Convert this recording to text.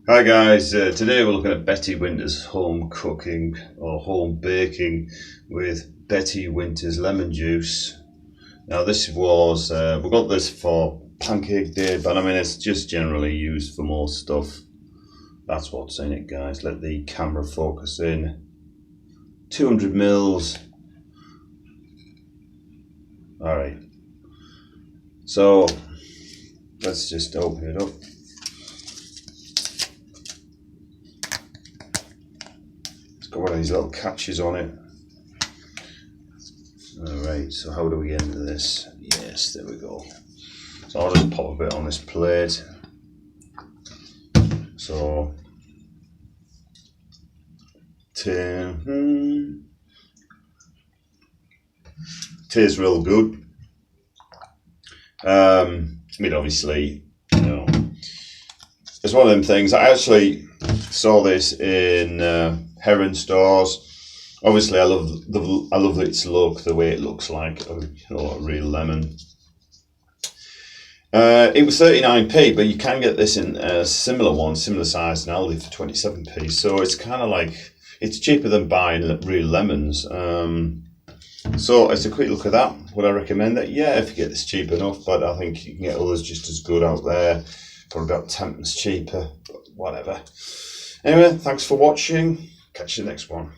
Hi guys, today we're looking at Betty Winter's home cooking or home baking with Betty Winter's lemon juice. Now this was, we got this for pancake day, but I mean it's just generally used for most stuff. That's what's in it, guys. Let the camera focus in. 200 mils. Alright, so let's just open it up. Got one of these little catches on it. Alright, so how do we get into this? Yes, there we go. So I'll just pop a bit on this plate. So tastes real good. I mean, obviously, you know, it's one of them things. I actually saw this in Heron stores. Obviously, I love its look, the way it looks like, you know, a real lemon. It was 39p, but you can get this in a similar one, similar size in Aldi for 27p. So it's kind of like, it's cheaper than buying real lemons. So it's a quick look at that. Would I recommend it? Yeah, if you get this cheap enough, but I think you can get others just as good out there. Probably about 10 pence cheaper, but whatever. Anyway, thanks for watching. Catch you next one.